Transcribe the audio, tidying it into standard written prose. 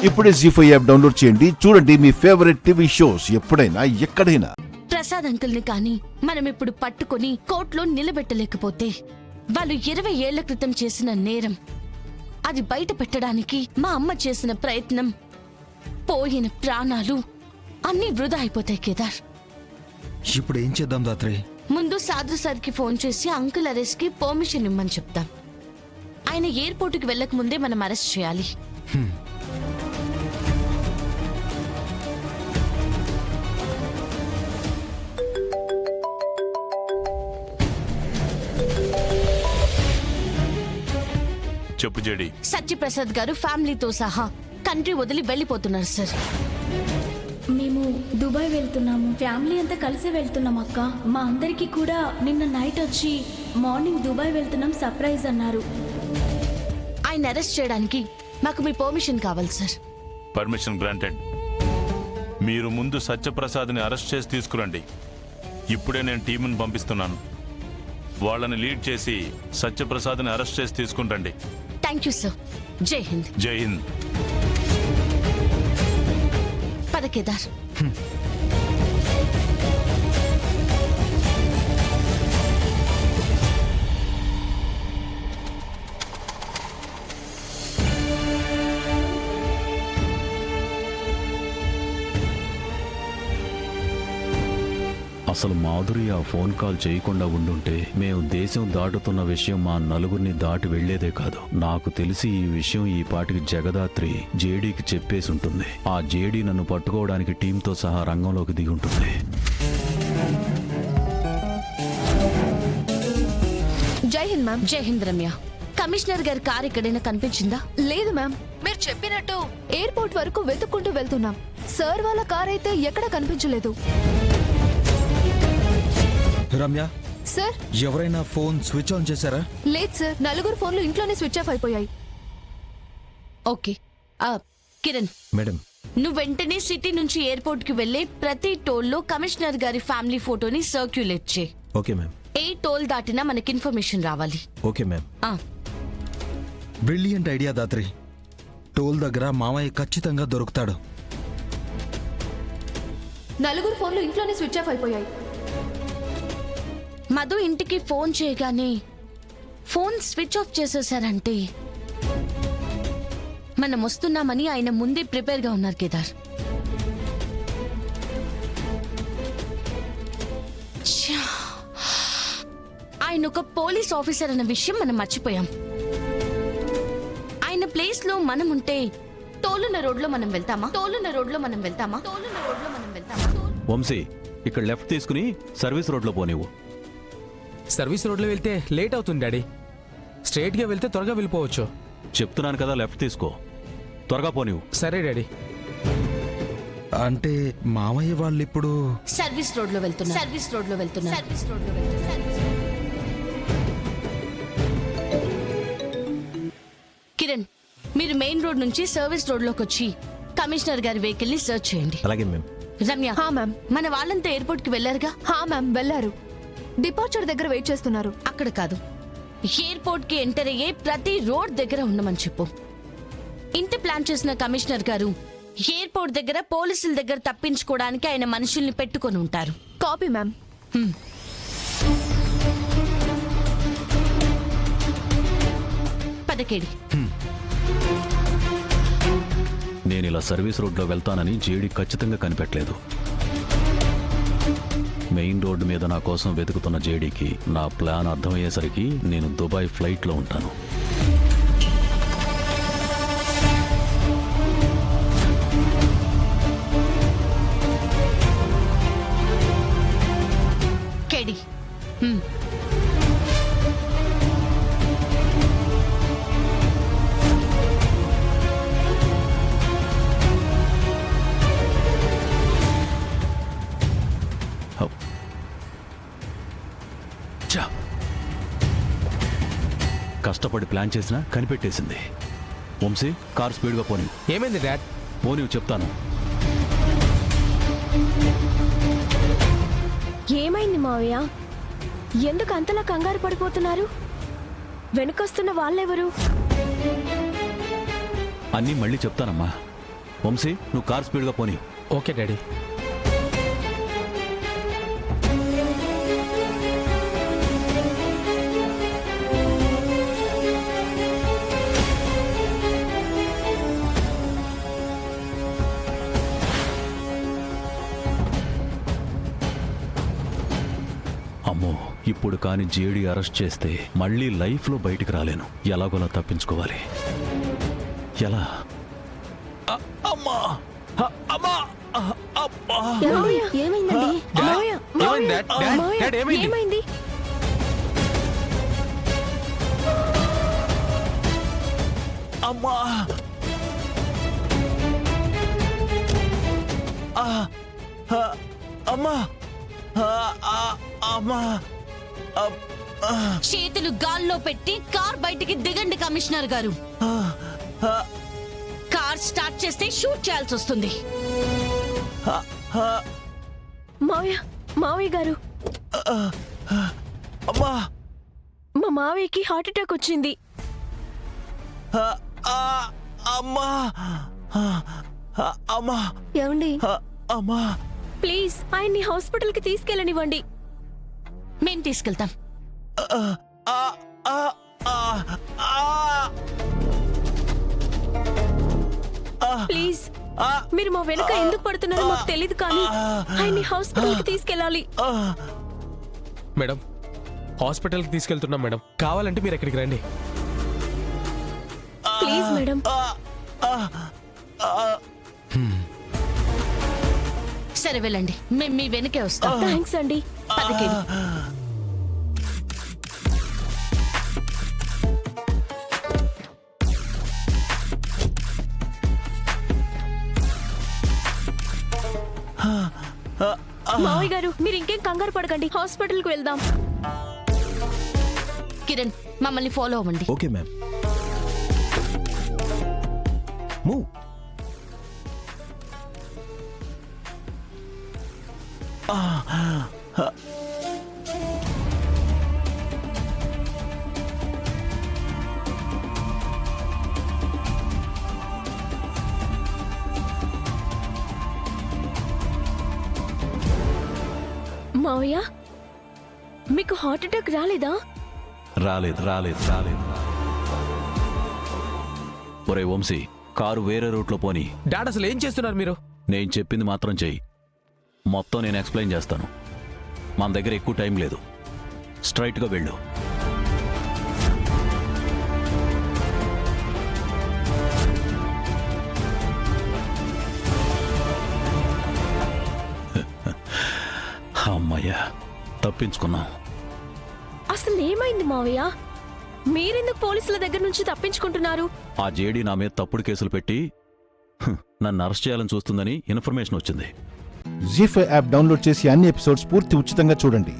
ఇప్పుడే జీ5 app download చేయండి. చూడండి మీ ఫేవరెట్ టీవీ షోస్ ఎప్పుడైనా ఎక్కడైనా. ప్రసాద్ అంకుల్ని కానీ మనం ఇప్పుడు పట్టుకొని కోర్టులో నిలబెట్టలేకపోతే వాళ్ళు 20 ఏళ్ల క్రితం చేసిన నేరం అది బయట పెట్టడానికి మా అమ్మ చేసిన ప్రయత్నం, పోయిన ప్రాణాలు అన్నీ వృధా అయిపోతాయి కేదార్. ఇప్పుడు ఏం చేద్దాం దాత్రి? ముందు సాధు సార్కి ఫోన్ చేసి అంకుల్ అరెస్ట్ కి పర్మిషన్ ఇమ్మని చెప్తాం. ఆయన ఎయిర్పోర్టుకి వెళ్ళక ముందే మనం అరెస్ట్ చేయాలి. చెప్పు జేడి. సత్యప్రసాద్ గారు ఫ్యామిలీతో సహా కంట్రీ వదిలి వెళ్ళిపోతున్నారు సార్. మేము దుబాయ్ వెళ్తున్నాము. ఫ్యామిలీ అంతా కలిసి వెళ్తున్నాం అక్క. మా అందరికీ కూడా నిన్న నైట్ వచ్చి మార్నింగ్ దుబాయ్ వెళ్తున్నాం సర్ప్రైజ్ అన్నారు. ఆయన అరెస్ట్ చేయడానికి మాకు మీ పర్మిషన్ కావాలి సార్. Permission granted. మీరు ముందు సత్యప్రసాద్ని అరెస్ట్ చేసి తీసుకురండి. ఇప్పుడే నేను టీంని పంపిస్తున్నాను. వాళ్ళని లీడ్ చేసి సత్యప్రసాద్ని అరెస్ట్ చేసి తీసుకురండి. Thank you sir. జై హింద్. జై హింద్. పద కేదార్. అసలు మాధురి ఆ ఫోన్ కాల్ చేయకుండా ఉండుంటే మేము దేశం దాటుతున్న విషయం మా నలుగురిని దాటి వెళ్లేదే కాదు. నాకు తెలిసి ఈ విషయం ఈ పాటికి జగదాత్రి జేడీకి చెప్పేసి ఉంటుంది. ఆ జేడీ నన్ను పట్టుకోవడానికి టీంతో సహా రంగంలోకి దిగి ఉంటుంది. జై హింద్ మ్యామ్. జై హింద్ రమ్య. కమిషనర్ గారి కార్ ఎక్కడైనా కనిపించిందా? లేదు మ్యామ్, మీరు చెప్పినట్టు ఎయిర్పోర్ట్ వరకు వెతుక్కుంటూ వెళ్తున్నాం. సార్ వాళ్ళ కార్ అయితే ఎక్కడా కనిపించలేదు. రమ్య సార్, ఎవరైనా ఫోన్ స్విచ్ ఆన్ చేశారా? లేదు సార్, నలుగురు ఫోన్లు ఇంట్లోనే స్విచ్ ఆఫ్ అయిపోయాయి. ఓకే. కిరణ్, మేడం, నువ్వు వెంటనే సిటీ నుంచి ఎయిర్పోర్ట్ కి వెళ్లే ప్రతి టోల్లో కమిషనర్ గారి ఫ్యామిలీ ఫోటోని సర్క్యులేట్ చేయి. Okay ma'am. ఏ టోల్ దాటినా మనకి ఇన్ఫర్మేషన్ రావాలి. Okay ma'am. ఆ, బ్రిలియంట్ ఐడియా దాత్రి. టోల్ దగ్గర మామయ్య ఖచ్చితంగా దొరుకుతాడు. నలుగురు ఫోన్లు ఇంట్లోనే స్విచ్ ఆఫ్ అయిపోయాయి. మధు ఇంటికి ఫోన్ చేయగానే ఫోన్ స్విచ్ ఆఫ్ చేసేసారంటే మనం వస్తున్నామని ఆయన ముందే ప్రిపేర్ గా ఉన్నారు కేదార్. ఛా! ఆయన ఒక పోలీస్ ఆఫీసర్ అన్న విషయం మనం మర్చిపోయాం. ఆయన ప్లేస్ లో మనం ఉంటే టోలున్న రోడ్లో మనం వెళ్తామా? వంశీ, ఇక్కడ లెఫ్ట్ తీసుకుని సర్వీస్ రోడ్లో పోనివ్వు. సర్వీస్ రోడ్లో వెళ్తే లేట్ అవుతుంది డాడీ. స్ట్రైట్గా వెళ్తే త్వరగా వెళ్ళిపోవచ్చు. చెప్తున్నాను కదా, లెఫ్ట్ తీసుకో. త్వరగా పోనివ్వు. సరే డాడీ. అంటే మామయ్య వాళ్ళు ఇప్పుడు సర్వీస్ రోడ్లో వెళ్తున్నా. కిరణ్, మీరు మెయిన్ రోడ్ నుంచి సర్వీస్ రోడ్లోకి వచ్చి కమిషనర్ గారి వెహికల్ ని సర్చ్ చేయండి. అలాగే మ్యామ్. రమ్య, హా మ్యామ్. మన వాళ్ళంతా ఎయిర్పోర్ట్ కి వెళ్లారుగా? హా మ్యామ్, వెళ్ళారు. డిపార్చర్ దగ్గర వెయిట్ చేస్తున్నారు. అక్కడ కాదు, ఎయిర్పోర్ట్ కి ఎంటర్ అయ్యే ప్రతి రోడ్ దగ్గర ఉండమని చెప్పు. ఇంటి ప్లాన్ చేసిన కమిషనర్ గారు ఎయిర్పోర్ట్ దగ్గర పోలీసుల దగ్గర తప్పించుకోవడానికి ఆయన మనుషుల్ని పెట్టుకొని ఉంటారు. Copy ma'am. పదకేడి. నేను ఇలా సర్వీస్ రోడ్లో వెళ్తానని జేడీ ఖచ్చితంగా కనిపెట్టలేదు. మెయిన్ రోడ్డు మీద నా కోసం వెతుకుతున్న జేడీకి నా ప్లాన్ అర్థమయ్యేసరికి నేను దుబాయ్ ఫ్లైట్లో ఉంటాను. కేడి. కష్టపడి ప్లాన్ చేసినా కనిపెట్టేసింది. వంశీ, కార్ స్పీడ్గా పోనివ్వు. ఏమైంది డాడ్? పోనివ్వు చెప్తాను. ఏమైంది మావయ్య? ఎందుకు అంతలా కంగారు పడిపోతున్నారు? వెనుకొస్తున్న వాళ్ళెవరు? అన్నీ మళ్ళీ చెప్తానమ్మా. వంశీ నువ్వు కార్ స్పీడ్గా పోనీ. Okay daddy. అమ్మో, ఇప్పుడు కాని జేడీ అరెస్ట్ చేస్తే మళ్ళీ లైఫ్లో బయటికి రాలేను. ఎలాగోలా తప్పించుకోవాలి. ఎలా? అమ్మా! అమ్మా! అబ్బా! ఏమైందండి? ఏమైంది డాడ్? డాడ్ ఏమైంది? ఏమైంది? అమ్మా! అమ్మా! అమ్మా! చేతులు గాల్లో పెట్టి కార్ బయటికి దిగండి కమిషనర్ గారు. కార్ స్టార్ట్ చేస్తే షూట్ చేయాల్సి వస్తుంది. మావయ్య గారు, అమ్మా! మా మావయ్యకి హార్ట్ అటాక్ వచ్చింది. అమ్మా! అమ్మా! ఏమండి, అమ్మా! ప్లీజ్ ఆయన్ని హాస్పిటల్ కి తీసుకెళ్ళనివ్వండి. మేం తీసుకెళ్తాం. ప్లీజ్ మీరు మా వెనక ఎందుకు పడుతున్నారో మాకు తెలియదు, కానీ ఆయన్ని హాస్పిటల్ కి తీసుకెళ్ళాలి. మేడం, హాస్పిటల్కి తీసుకెళ్తున్నాం మేడం. కావాలంటే మీరు ఎక్కడికి రండి. Please madam. సరే వెళ్ళండి, మేం మీ వెనకే వస్తాం. థ్యాంక్స్ అండి. పదకేడు. మావయ్య గారు, మీరు ఇంకేం కంగారు పడకండి, హాస్పిటల్ కి వెళ్దాం. కిరణ్, మమ్మల్ని ఫాలో అవ్వండి. Okay ma'am. మూవ్. మావయ్య, మీకు హార్ట్ అటాక్ రాలేదా? రాలేదు. ఒరే వంశీ, కారు వేరే రూట్లో పోనీ. డాడ్ అసలు ఏం చేస్తున్నారు మీరు? నేను చెప్పింది మాత్రం చెయ్యి. మొత్తం నేను ఎక్స్ప్లెయిన్ చేస్తాను. మన దగ్గర ఎక్కువ టైం లేదు. స్ట్రైట్గా వెళ్ళు. అమ్మయ్యా, తప్పించుకున్నాం. అసలు ఏమైంది మావయ్య? మీరెందుకు పోలీసుల దగ్గర నుంచి తప్పించుకుంటున్నారు? ఆ జేడీ నా మీద తప్పుడు కేసులు పెట్టి నన్ను అరెస్ట్ చేయాలని చూస్తుందని ఇన్ఫర్మేషన్ వచ్చింది. జీ5 యాప్ డౌన్లోడ్ చేసి అన్ని ఎపిసోడ్స్ పూర్తి ఉచితంగా చూడండి.